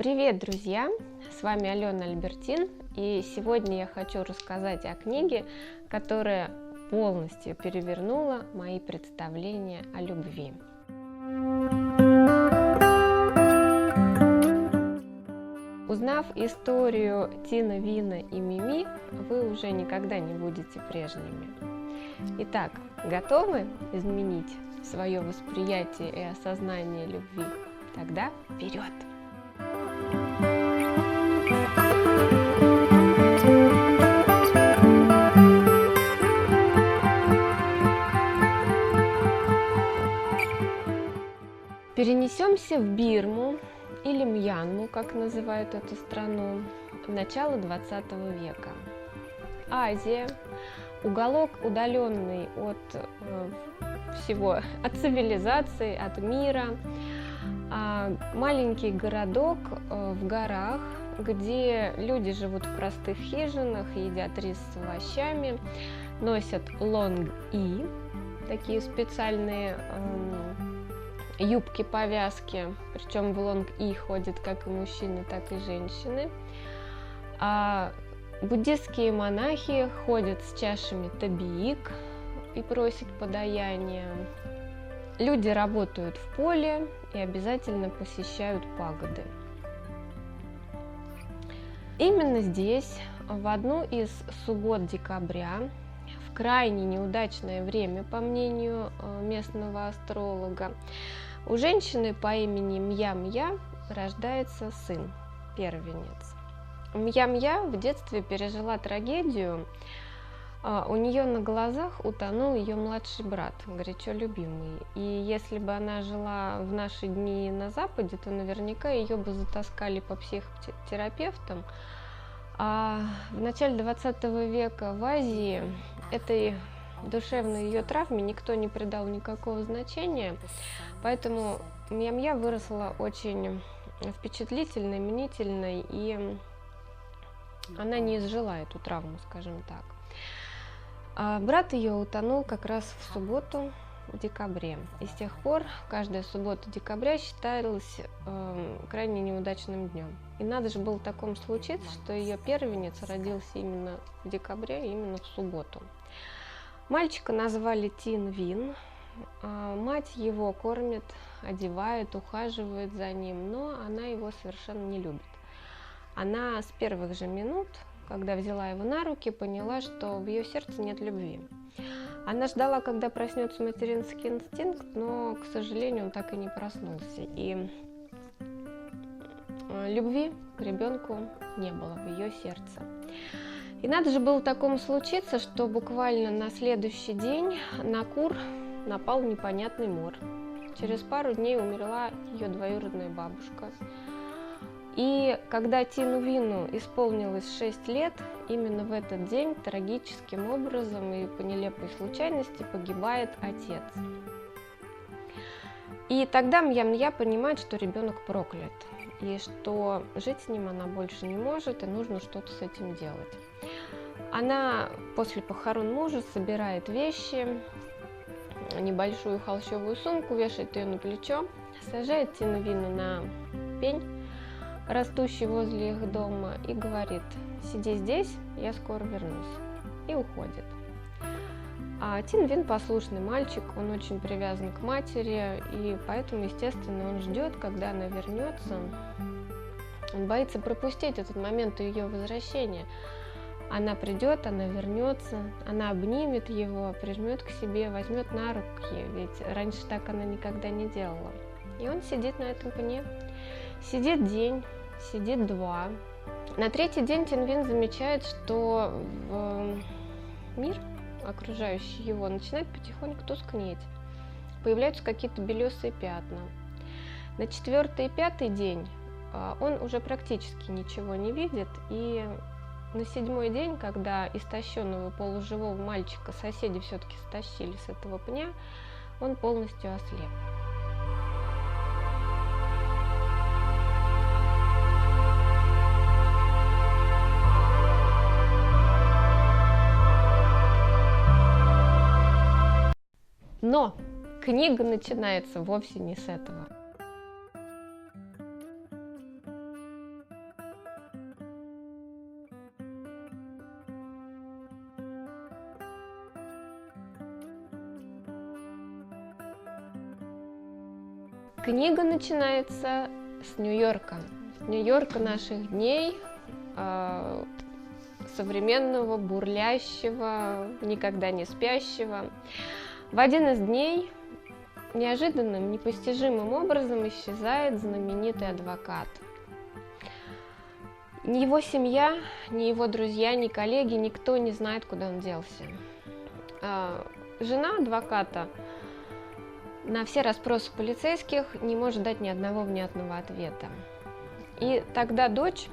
Привет, друзья! С вами Алена Альбертин, и сегодня я хочу рассказать о книге, которая полностью перевернула мои представления о любви. Узнав историю Тина Вина и Мими, вы уже никогда не будете прежними. Итак, готовы изменить свое восприятие и осознание любви? Тогда вперед! Перенесемся в Бирму или Мьянму, как называют эту страну, в начало 20 века. Азия, уголок, удаленный от всего, от цивилизации, от мира, маленький городок в горах, где люди живут в простых хижинах, едят рис с овощами, носят лонг-и, такие специальные юбки-повязки, причем в лонг-и ходят как и мужчины, так и женщины. Буддистские монахи ходят с чашами табиик и просят подаяния. Люди работают в поле и обязательно посещают пагоды. Именно здесь, в одну из суббот декабря, в крайне неудачное время, по мнению местного астролога, у женщины по имени Мья-Мья рождается сын, первенец. Мья-Мья в детстве пережила трагедию. У нее на глазах утонул ее младший брат, горячо любимый. И если бы она жила в наши дни на Западе, то наверняка ее бы затаскали по психотерапевтам. А в начале 20 века в Азии этой душевной ее травме никто не придал никакого значения, поэтому Мья-Мья выросла очень впечатлительной, мнительной, и она не изжила эту травму, скажем так. А брат ее утонул как раз в субботу в декабре, и с тех пор каждая суббота декабря считалась крайне неудачным днем. И надо же было такому случиться, что ее первенец родился именно в декабре, именно в субботу. Мальчика назвали Тин Вин, мать его кормит, одевает, ухаживает за ним, но она его совершенно не любит. Она с первых же минут, когда взяла его на руки, поняла, что в ее сердце нет любви. Она ждала, когда проснется материнский инстинкт, но, к сожалению, он так и не проснулся. И любви к ребенку не было в ее сердце. И надо же было такому случиться, что буквально на следующий день на Кур напал непонятный мор. Через пару дней умерла ее двоюродная бабушка. И когда Тину Вину исполнилось 6 лет, именно в этот день трагическим образом и по нелепой случайности погибает отец. И тогда Мья-Мья понимает, что ребенок проклят, и что жить с ним она больше не может, и нужно что-то с этим делать. Она после похорон мужа собирает вещи, небольшую холщовую сумку, вешает ее на плечо, сажает Тину Вину на пень, растущий возле их дома, и говорит: «Сиди здесь, я скоро вернусь», и уходит. А Тин Вин послушный мальчик, он очень привязан к матери, и поэтому, естественно, он ждет, когда она вернется. Он боится пропустить этот момент ее возвращения. Она придет, она вернется, она обнимет его, прижмет к себе, возьмет на руки, ведь раньше так она никогда не делала. И он сидит на этом пне. Сидит день, сидит два. На третий день Тин Вин замечает, что мир, окружающий его, начинает потихоньку тускнеть. Появляются какие-то белесые пятна. На четвертый и пятый день он уже практически ничего не видит, и на седьмой день, когда истощенного полуживого мальчика соседи все-таки стащили с этого пня, он полностью ослеп. Но книга начинается вовсе не с этого. Книга начинается с Нью-Йорка. С Нью-Йорка наших дней, современного, бурлящего, никогда не спящего. В один из дней неожиданным, непостижимым образом исчезает знаменитый адвокат. Ни его семья, ни его друзья, ни коллеги, никто не знает, куда он делся. Жена адвоката на все расспросы полицейских не может дать ни одного внятного ответа. И тогда дочь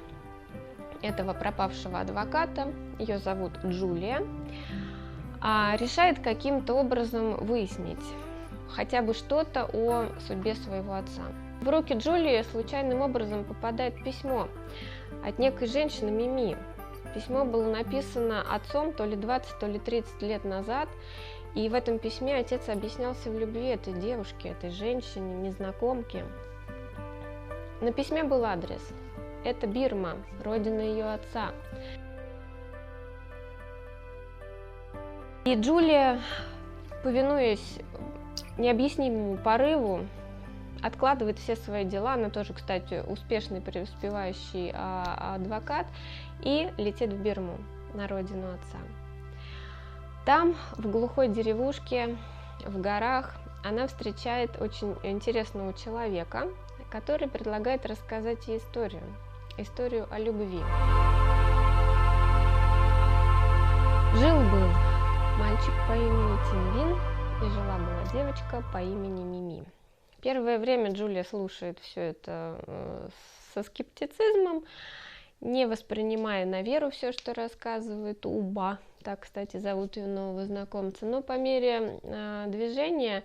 этого пропавшего адвоката, ее зовут Джулия, решает каким-то образом выяснить хотя бы что-то о судьбе своего отца. В руки Джулии случайным образом попадает письмо от некой женщины Мими. Письмо было написано отцом то ли 20, то ли 30 лет назад, и в этом письме отец объяснялся в любви этой девушке, этой женщине, незнакомке. На письме был адрес. Это Бирма, родина ее отца. И Джулия, повинуясь необъяснимому порыву, откладывает все свои дела, она тоже, кстати, успешный, преуспевающий адвокат, и летит в Бирму, на родину отца. Там, в глухой деревушке, в горах, она встречает очень интересного человека, который предлагает рассказать ей историю о любви. Жил-был мальчик по имени Тин-Вин, и жила-была девочка по имени Мими. Первое время Джулия слушает все это со скептицизмом, не воспринимая на веру все, что рассказывает Уба, так, кстати, зовут ее нового знакомца. Но по мере движения,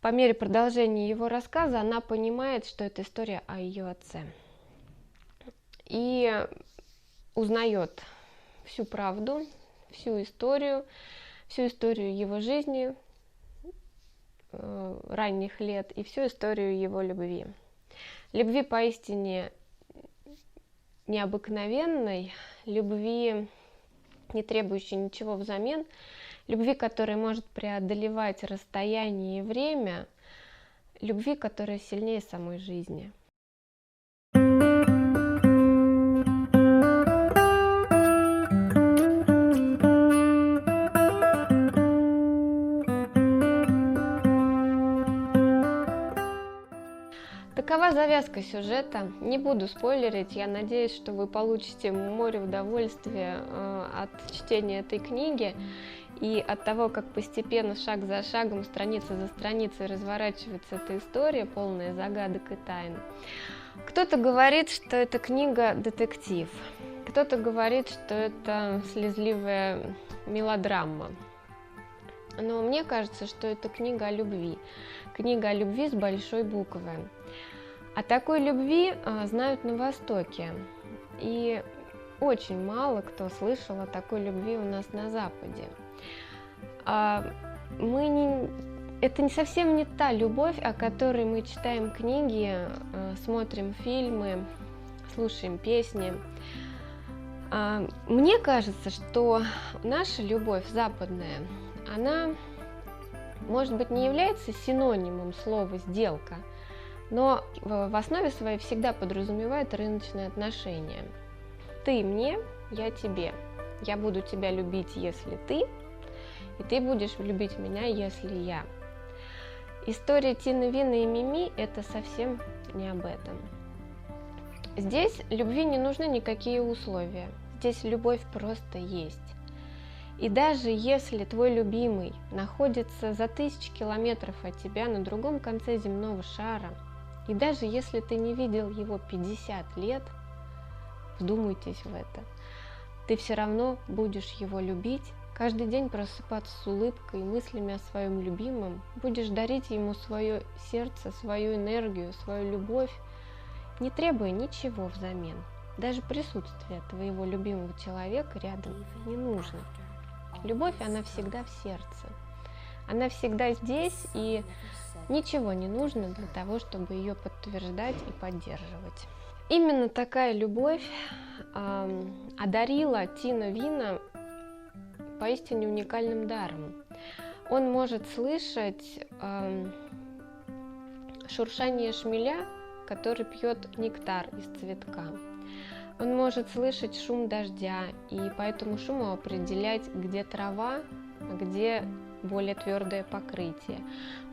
по мере продолжения его рассказа, она понимает, что это история о ее отце. И узнает всю правду, всю историю его жизни, ранних лет, и всю историю его любви. Любви поистине необыкновенной, любви, не требующей ничего взамен, любви, которая может преодолевать расстояние и время, любви, которая сильнее самой жизни. Такова завязка сюжета. Не буду спойлерить, я надеюсь, что вы получите море удовольствия от чтения этой книги и от того, как постепенно, шаг за шагом, страница за страницей разворачивается эта история, полная загадок и тайн. Кто-то говорит, что это книга детектив, кто-то говорит, что это слезливая мелодрама. Но мне кажется, что это книга о любви с большой буквы. О такой любви знают на Востоке, и очень мало кто слышал о такой любви у нас на Западе. Это совсем не та любовь, о которой мы читаем книги, смотрим фильмы, слушаем песни. Мне кажется, что наша любовь западная, она, может быть, не является синонимом слова «сделка», но в основе своей всегда подразумевает рыночные отношения. Ты мне, я тебе. Я буду тебя любить, если ты, и ты будешь любить меня, если я. История Тины-Вина и Мими – это совсем не об этом. Здесь любви не нужны никакие условия. Здесь любовь просто есть. И даже если твой любимый находится за 1000 километров от тебя на другом конце земного шара, и даже если ты не видел его 50 лет, вдумайтесь в это, ты все равно будешь его любить, каждый день просыпаться с улыбкой и мыслями о своем любимом, будешь дарить ему свое сердце, свою энергию, свою любовь, не требуя ничего взамен. Даже присутствие твоего любимого человека рядом не нужно. Любовь, она всегда в сердце. Она всегда здесь, и ничего не нужно для того, чтобы ее подтверждать и поддерживать. Именно такая любовь одарила Тина-Вина поистине уникальным даром. Он может слышать шуршание шмеля, который пьет нектар из цветка. Он может слышать шум дождя и по этому шуму определять, где трава, а где более твердое покрытие.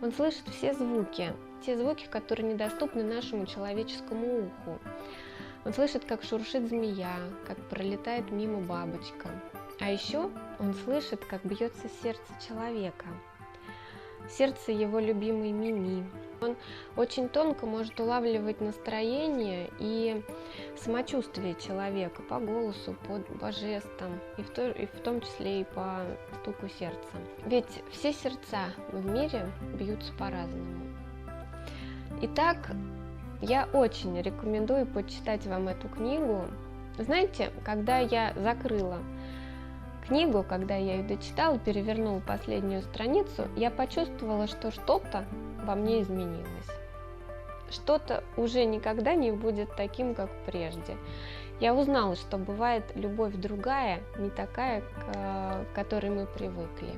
Он слышит все звуки, те звуки, которые недоступны нашему человеческому уху. Он слышит, как шуршит змея, как пролетает мимо бабочка. А еще он слышит, как бьется сердце человека. Сердце его любимой Мими. Он очень тонко может улавливать настроение и самочувствие человека по голосу, по жестам, и в том числе и по стуку сердца. Ведь все сердца в мире бьются по-разному. Итак, я очень рекомендую почитать вам эту книгу. Знаете, когда я закрыла книгу, когда я ее дочитала, перевернула последнюю страницу, я почувствовала, что что-то во мне изменилось. Что-то уже никогда не будет таким, как прежде. Я узнала, что бывает любовь другая, не такая, к которой мы привыкли.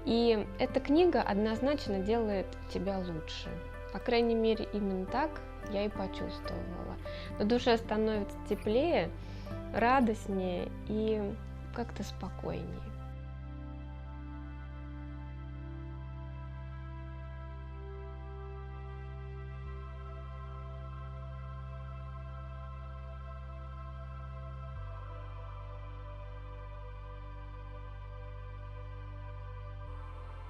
И эта книга однозначно делает тебя лучше. По крайней мере, именно так я и почувствовала. На душе становится теплее, радостнее и как-то спокойнее.